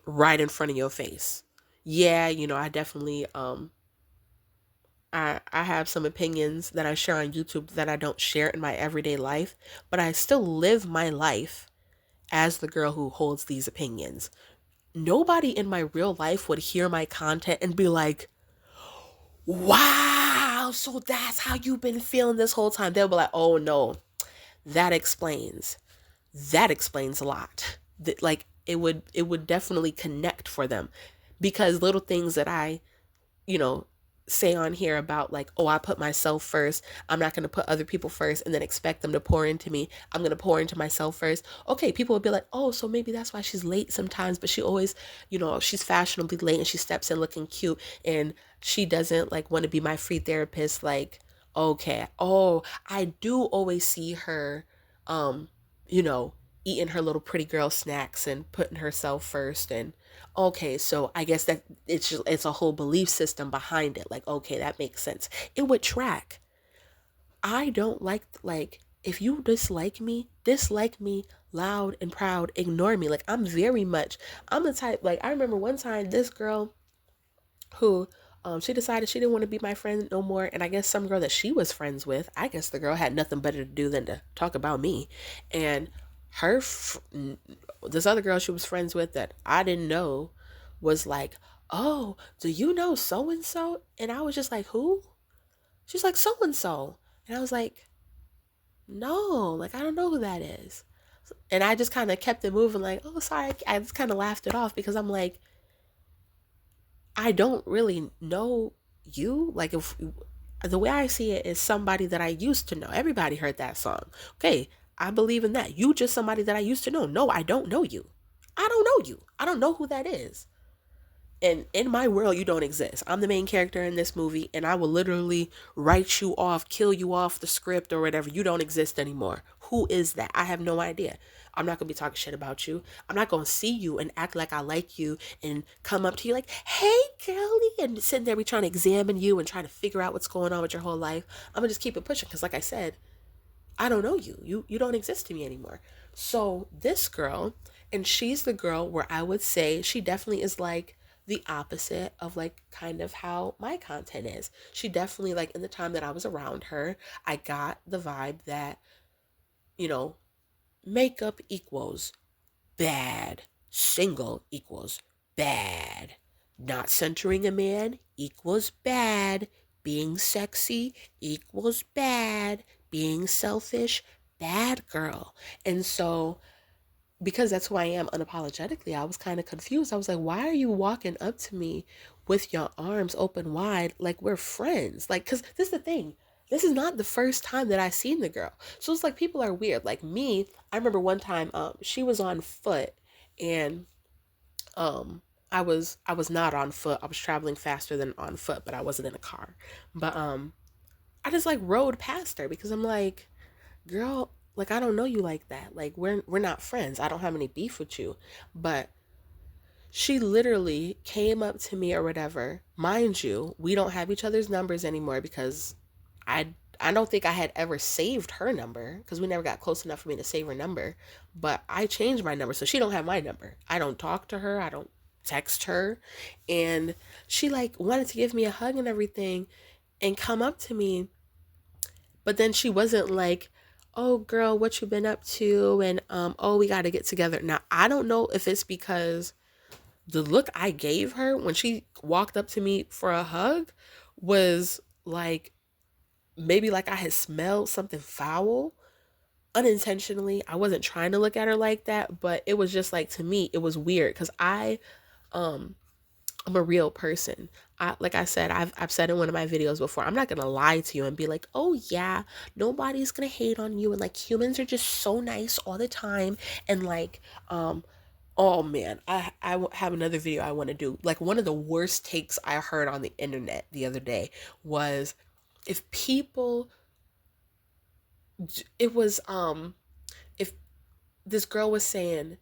right in front of your face. Yeah, I definitely I have some opinions that I share on YouTube that I don't share in my everyday life, but I still live my life as the girl who holds these opinions. Nobody in my real life would hear my content and be like, "Wow, so that's how you've been feeling this whole time." They'll be like, "Oh no, that explains. That explains a lot." Like it would definitely connect for them, because little things that I, you know, say on here about like, oh, I put myself first. I'm not going to put other people first and then expect them to pour into me. I'm going to pour into myself first. Okay, people will be like, oh, so maybe that's why she's late sometimes, but she always, she's fashionably late and she steps in looking cute and she doesn't like want to be my free therapist. Like, okay. Oh, I do always see her, um, you know, eating her little pretty girl snacks and putting herself first. And okay, so I guess that it's a whole belief system behind it. Like, okay, that makes sense. It would track. I don't like if you dislike me loud and proud, ignore me. Like I'm the type, like I remember one time this girl who she decided she didn't want to be my friend no more, and I guess some girl that she was friends with, I guess the girl had nothing better to do than to talk about me. And her this other girl she was friends with that I didn't know was like, "Oh, do you know so and so?" And I was just like, "Who?" She's like, "So and so." And I was like, "No, like I don't know who that is." And I just kind of kept it moving, like, "Oh, sorry." I just kind of laughed it off because I'm like, I don't really know you. Like, if the way I see it is somebody that I used to know. Everybody heard that song. Okay, I believe in that. You just somebody that I used to know. No, I don't know you. I don't know you. I don't know who that is. And in my world, you don't exist. I'm the main character in this movie, and I will literally write you off, kill you off the script or whatever. You don't exist anymore. Who is that? I have no idea. I'm not going to be talking shit about you. I'm not going to see you and act like I like you and come up to you like, "Hey, girlie," and sitting there be trying to examine you and trying to figure out what's going on with your whole life. I'm going to just keep it pushing because, like I said, I don't know you. You don't exist to me anymore. So this girl, and she's the girl where I would say she definitely is like the opposite of like kind of how my content is. She definitely, like, in the time that I was around her, I got the vibe that, you know, makeup equals bad. Single equals bad. Not centering a man equals bad. Being sexy equals bad. Being selfish, bad girl. And so, because that's who I am unapologetically, I was kind of confused. I was like, why are you walking up to me with your arms open wide like we're friends? Like, because this is the thing. This is not the first time that I seen the girl. So it's like people are weird. Like me, I remember one time she was on foot and um I was not on foot. I was traveling faster than on foot, but I wasn't in a car. But I just like rode past her because I'm like, "Girl, like I don't know you like that. Like we're not friends. I don't have any beef with you." But she literally came up to me or whatever. Mind you, we don't have each other's numbers anymore because I don't think I had ever saved her number because we never got close enough for me to save her number. But I changed my number, so she don't have my number. I don't talk to her. I don't text her. And she like wanted to give me a hug and everything and come up to me, but then she wasn't like, "Oh girl, what you been up to?" And oh, we got to get together. Now, I don't know if it's because the look I gave her when she walked up to me for a hug was like maybe like I had smelled something foul unintentionally. I wasn't trying to look at her like that, but it was just like, to me it was weird cuz um I'm a real person. Like I said, I've said in one of my videos before, I'm not gonna lie to you and be like, oh yeah, nobody's gonna hate on you, and like humans are just so nice all the time, and like, oh man, have another video I want to do. Like one of the worst takes I heard on the internet the other day was, if people, it was if this girl was saying,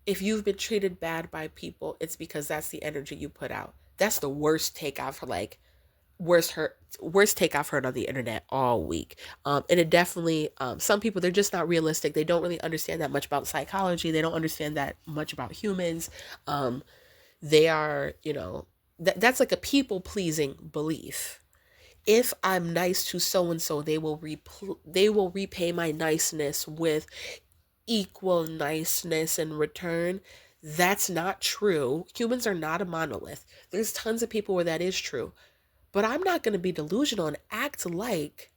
if you've been treated bad by people, it's because that's the energy you put out. That's the worst take I've heard, like worst take I've heard on the internet all week. And it definitely, some people, they're just not realistic. They don't really understand that much about psychology. They don't understand that much about humans. They are, that's like a people pleasing belief. If I'm nice to so and so, they will repay my niceness with equal niceness in return. That's not true. Humans are not a monolith. There's tons of people where that is true. But I'm not going to be delusional and act like.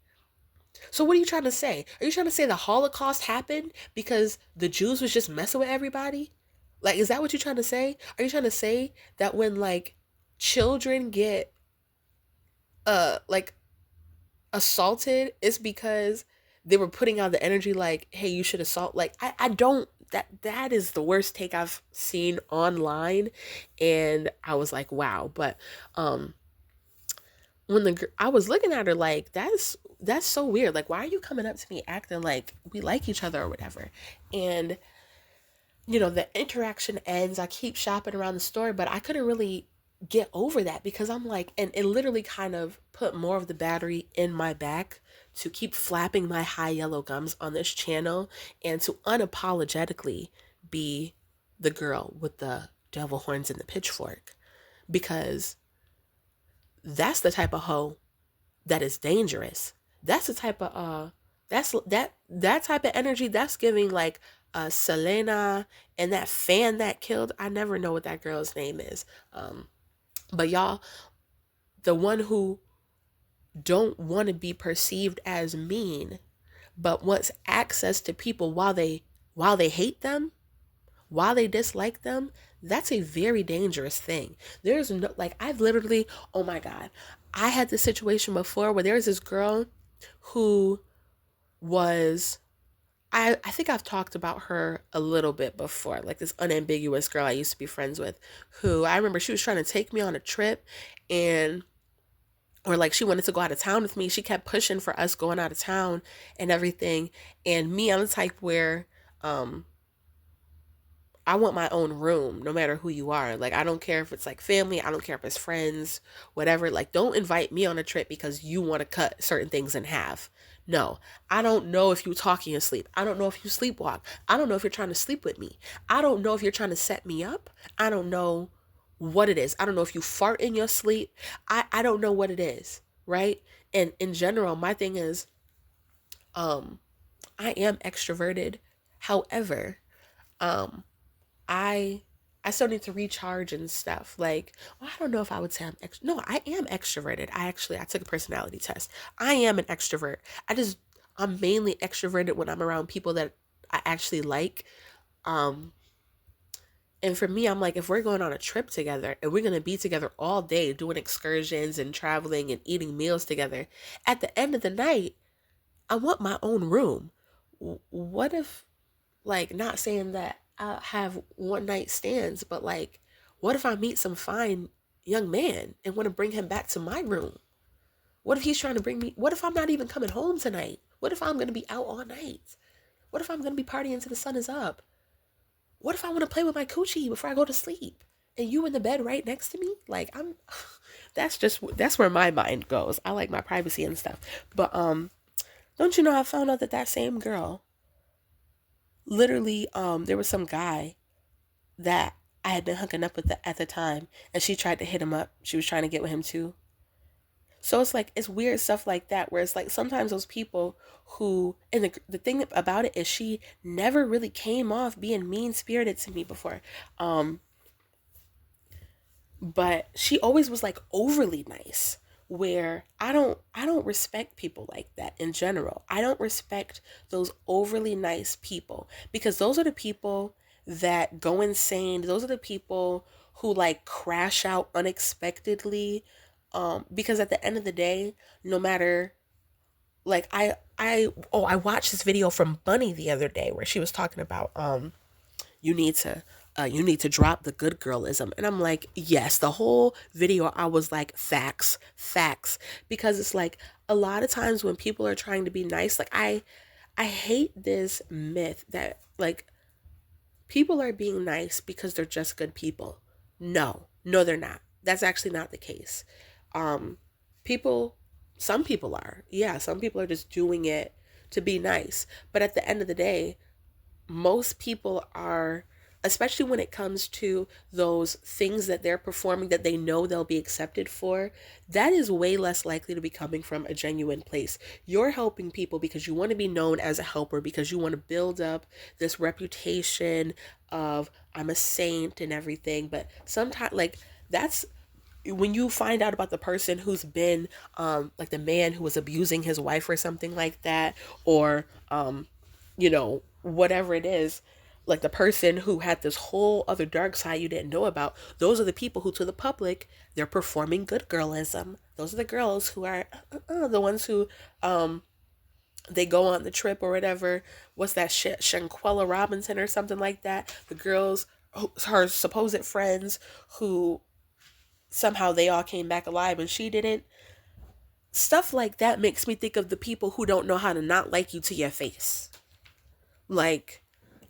So what are you trying to say? Are you trying to say the Holocaust happened because the Jews was just messing with everybody? Like, is that what you're trying to say? Are you trying to say that when like children get like assaulted, it's because they were putting out the energy like, hey, you should assault? Like, I don't, that is the worst take I've seen online, and I was like, wow. But when I was looking at her like, that's so weird. Like, why are you coming up to me acting like we like each other or whatever? And the interaction ends. I keep shopping around the store, but I couldn't really get over that because I'm like, and it literally kind of put more of the battery in my back to keep flapping my high yellow gums on this channel and to unapologetically be the girl with the devil horns and the pitchfork, because that's the type of hoe that is dangerous. That's the type of that type of energy that's giving like Selena and that fan that killed. I never know what that girl's name is. But y'all, the one who don't want to be perceived as mean, but wants access to people while they hate them, while they dislike them, that's a very dangerous thing. There's no, like, I've literally, oh my God, I had this situation before where there was this girl who was, I think I've talked about her a little bit before, like this unambiguous girl I used to be friends with, who I remember she was trying to take me on a trip, and or like she wanted to go out of town with me. She kept pushing for us going out of town and everything. And me, I'm the type where um I want my own room, no matter who you are. Like, I don't care if it's like family, I don't care if it's friends, whatever. Like, don't invite me on a trip because you want to cut certain things in half. No, I don't know if you talk in your sleep. I don't know if you sleepwalk. I don't know if you're trying to sleep with me. I don't know if you're trying to set me up. I don't know what it is. I don't know if you fart in your sleep. I don't know what it is, right? And in general, my thing is, um, I am extroverted. However, um, I I still need to recharge and stuff. Like, well, I don't know if I would say no, I am extroverted. I took a personality test. I am an extrovert. I'm mainly extroverted when I'm around people that I actually like. Um and for me, I'm like, if we're going on a trip together and we're going to be together all day doing excursions and traveling and eating meals together, at the end of the night, I want my own room. What if, like, not saying that I have one night stands, but like, what if I meet some fine young man and want to bring him back to my room? What if he's trying to bring me? What if I'm not even coming home tonight? What if I'm going to be out all night? What if I'm going to be partying till the sun is up? What if I want to play with my coochie before I go to sleep and you in the bed right next to me? Like, that's where my mind goes. I like my privacy and stuff. But don't you know, I found out that that same girl, literally, there was some guy that I had been hooking up with at the time, and she tried to hit him up. She was trying to get with him too. So it's like, it's weird stuff like that, where it's like sometimes those people who, and the thing about it is, she never really came off being mean spirited to me before. but she always was like overly nice, where I don't respect people like that in general. I don't respect those overly nice people, because those are the people that go insane. Those are the people who like crash out unexpectedly, because at the end of the day, no matter, like, I watched this video from Bunny the other day where she was talking about you need to you need to drop the good girlism. And I'm like, yes, the whole video I was like, facts, facts. Because it's like, a lot of times when people are trying to be nice, like, I hate this myth that like people are being nice because they're just good people. No, they're not. That's actually not the case. Um, people, some people are. Yeah, some people are just doing it to be nice. But at the end of the day, most people are, especially when it comes to those things that they're performing that they know they'll be accepted for, that is way less likely to be coming from a genuine place. You're helping people because you want to be known as a helper, because you want to build up this reputation of I'm a saint and everything. But sometimes, like, that's when you find out about the person who's been like the man who was abusing his wife or something like that, or whatever it is, like the person who had this whole other dark side you didn't know about. Those are the people who, to the public, they're performing good girlism. Those are the girls who are the ones who they go on the trip or whatever. What's that shit, Shanquella Robinson or something like that? The girls, her supposed friends, who somehow they all came back alive and she didn't. Stuff like that makes me think of the people who don't know how to not like you to your face. Like,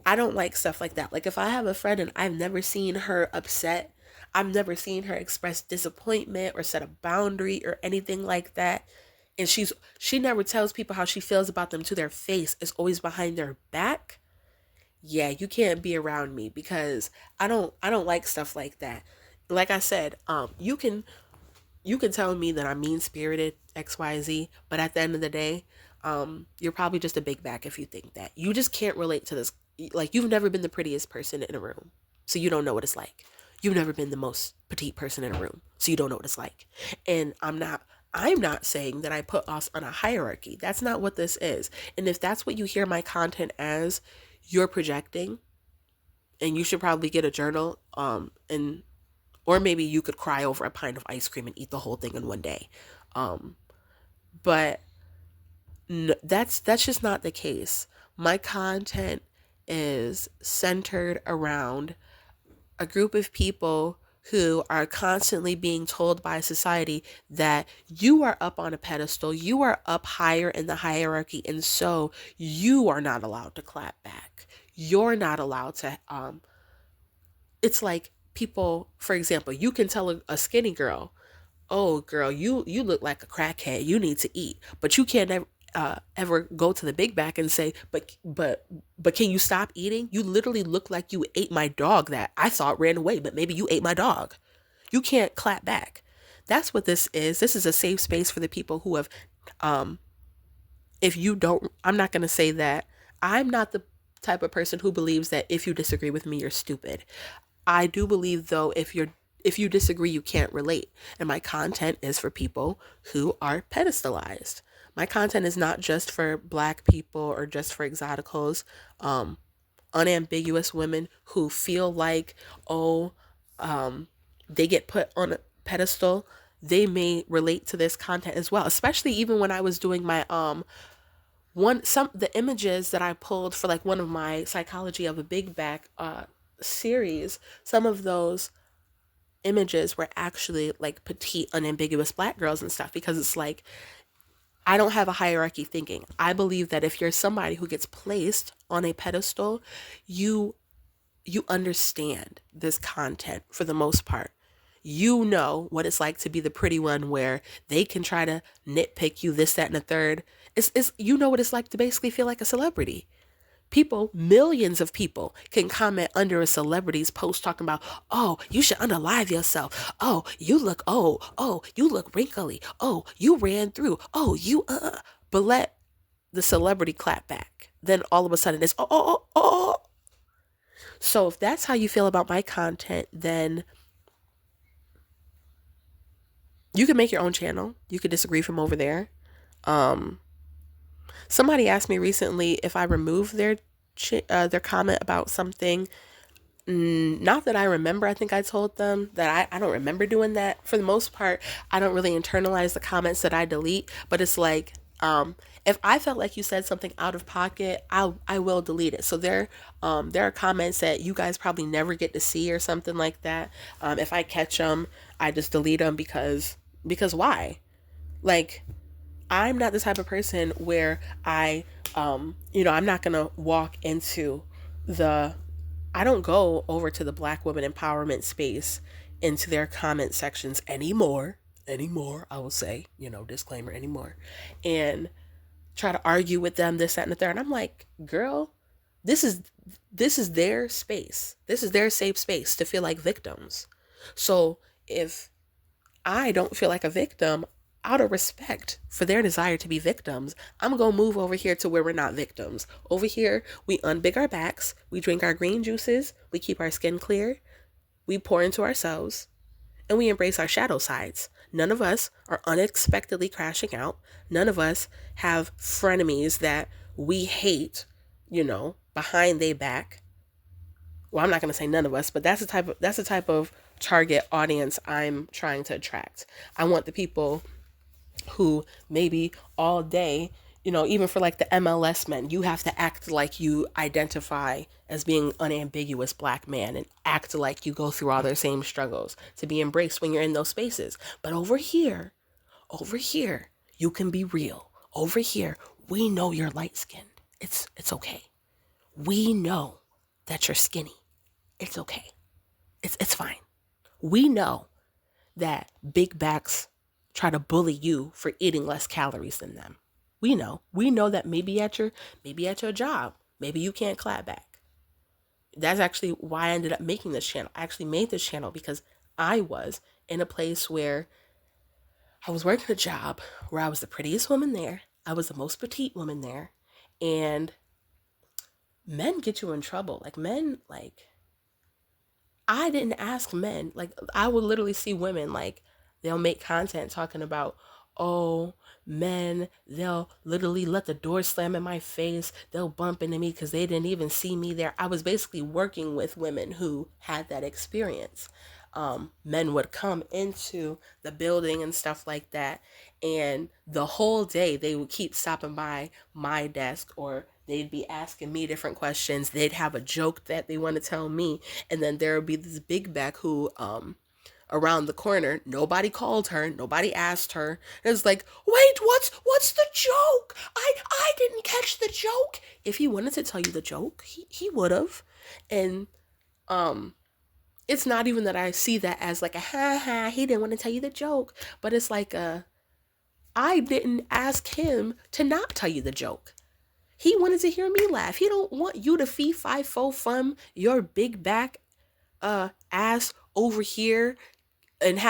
I don't like stuff like that. Like, if I have a friend and I've never seen her upset, I've never seen her express disappointment or set a boundary or anything like that, and she never tells people how she feels about them to their face, it's always behind their back. Yeah, you can't be around me, because I don't like stuff like that. Like I said, you can tell me that I'm mean spirited, XYZ, but at the end of the day, you're probably just a big back if you think that. You just can't relate to this. Like, you've never been the prettiest person in a room, so you don't know what it's like. You've never been the most petite person in a room, so you don't know what it's like. And I'm not saying that I put us on a hierarchy. That's not what this is. And if that's what you hear my content as, you're projecting, and you should probably get a journal, and or maybe you could cry over a pint of ice cream and eat the whole thing in one day. Um, but that's just not the case. My content is centered around a group of people who are constantly being told by society that you are up on a pedestal, you are up higher in the hierarchy, and so you are not allowed to clap back. You're not allowed to it's like, people, for example, you can tell a skinny girl, oh girl, you look like a crackhead, you need to eat. But you can't ever go to the big back and say, but can you stop eating? You literally look like you ate my dog that I thought ran away, but maybe you ate my dog. You can't clap back. That's what this is. This is a safe space for the people who have if you don't, I'm not going to say that. I'm not the type of person who believes that if you disagree with me, you're stupid. I do believe, though, if you disagree, you can't relate. And my content is for people who are pedestalized. My content is not just for black people or just for exoticals, unambiguous women who feel like, oh, they get put on a pedestal. They may relate to this content as well, especially even when I was doing my some the images that I pulled for like one of my psychology of a big back series. Some of those images were actually like petite, unambiguous black girls and stuff, because it's like, I don't have a hierarchy thinking. I believe that if you're somebody who gets placed on a pedestal, you you understand this content for the most part. You know what it's like to be the pretty one, where they can try to nitpick you, this, that, and the third. It's you know what it's like to basically feel like a celebrity. People, millions of people can comment under a celebrity's post talking about, oh, you should unalive yourself. Oh, you look old. Oh, you look wrinkly. Oh, you ran through. Oh, but let the celebrity clap back. Then all of a sudden it's, oh. So if that's how you feel about my content, then You can make your own channel. You could disagree from over there. Um, Somebody asked me recently if I removed their comment about something. Not that I remember. I think I told them that I don't remember doing that. For the most part, I don't really internalize the comments that I delete, but it's like, if I felt like you said something out of pocket, I will delete it. So there are comments that you guys probably never get to see or something like that. If I catch them, I just delete them because why? Like, I'm not the type of person where I'm not gonna walk into the I don't go over to the Black women empowerment space into their comment sections anymore, I will say, disclaimer, anymore, and try to argue with them, this, that, and the third. And I'm like, girl, this is this is their space. This is their safe space to feel like victims. So if I don't feel like a victim, out of respect for their desire to be victims, I'm going to move over here to where we're not victims. Over here, we unbig our backs, we drink our green juices, we keep our skin clear, we pour into ourselves, and we embrace our shadow sides. None of us are unexpectedly crashing out. None of us have frenemies that we hate, behind their back. Well, I'm not going to say none of us, but that's the type of target audience I'm trying to attract. I want the people who maybe all day, even for like the MLS men, you have to act like you identify as being unambiguous Black man and act like you go through all their same struggles to be embraced when you're in those spaces. But over here, you can be real. Over here, we know you're light skinned. It's okay. We know that you're skinny. It's okay. It's fine. We know that big backs try to bully you for eating less calories than them. We know. We know that maybe at your job, maybe you can't clap back. That's actually why I ended up making this channel. I actually made this channel because I was in a place where I was working a job where I was the prettiest woman there. I was the most petite woman there. And men get you in trouble. Like men, like I didn't ask men. Like I would literally see women like they'll make content talking about, oh, men, they'll literally let the door slam in my face. They'll bump into me because they didn't even see me there. I was basically working with women who had that experience. Men would come into the building and stuff like that. And the whole day they would keep stopping by my desk, or they'd be asking me different questions. They'd have a joke that they want to tell me. And then there would be this big back who, around the corner, nobody called her, nobody asked her. It was like, wait, what's the joke? I didn't catch the joke. If he wanted to tell you the joke, he would have. And it's not even that I see that as like a ha ha, he didn't want to tell you the joke, but it's like I didn't ask him to not tell you the joke. He wanted to hear me laugh. He don't want you to fee fi fo fum your big back ass over here, and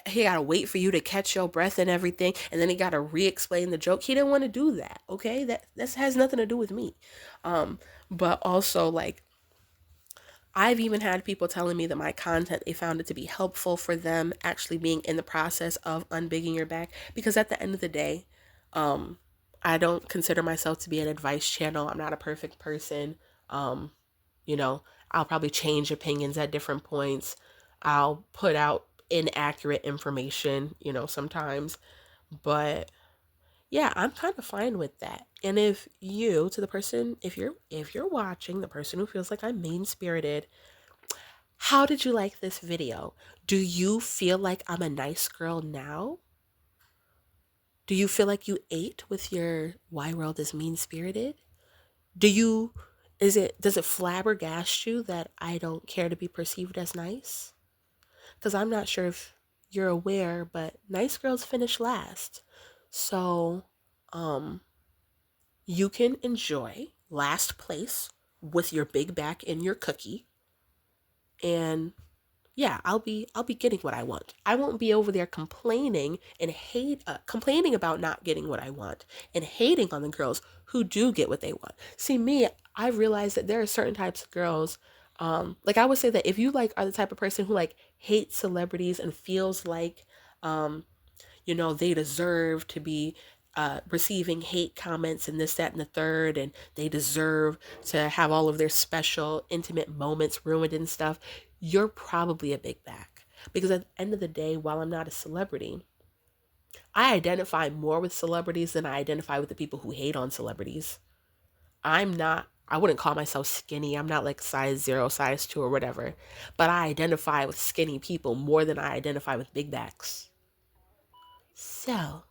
he gotta wait for you to catch your breath and everything, and then he gotta re-explain the joke. He didn't want to do that. Okay, that has nothing to do with me. But also, like, I've even had people telling me that my content, they found it to be helpful for them actually being in the process of unbigging your back. Because at the end of the day, I don't consider myself to be an advice channel. I'm not a perfect person. Um, you know, I'll probably change opinions at different points. I'll put out inaccurate information, sometimes. But yeah, I'm kind of fine with that. And if you, to the person, if you're watching, the person who feels like I'm mean-spirited, how did you like this video? Do you feel like I'm a nice girl now? Do you feel like you ate with your WhyWrrld is mean-spirited? Do you does it flabbergast you that I don't care to be perceived as nice? Because I'm not sure if you're aware, but nice girls finish last. So, you can enjoy last place with your big back and your cookie. And yeah, I'll be getting what I want. I won't be over there complaining and complaining about not getting what I want and hating on the girls who do get what they want. See, me, I realize that there are certain types of girls. Like I would say that if you like are the type of person who like hates celebrities and feels like they deserve to be receiving hate comments and this, that, and the third, and they deserve to have all of their special, intimate moments ruined and stuff, you're probably a big back. Because at the end of the day, while I'm not a celebrity, I identify more with celebrities than I identify with the people who hate on celebrities. I wouldn't call myself skinny. I'm not like size 0, size 2, or whatever. But I identify with skinny people more than I identify with big backs. So,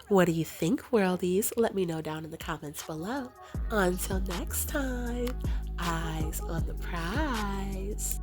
what do you think, worldies? Let me know down in the comments below. Until next time, eyes on the prize.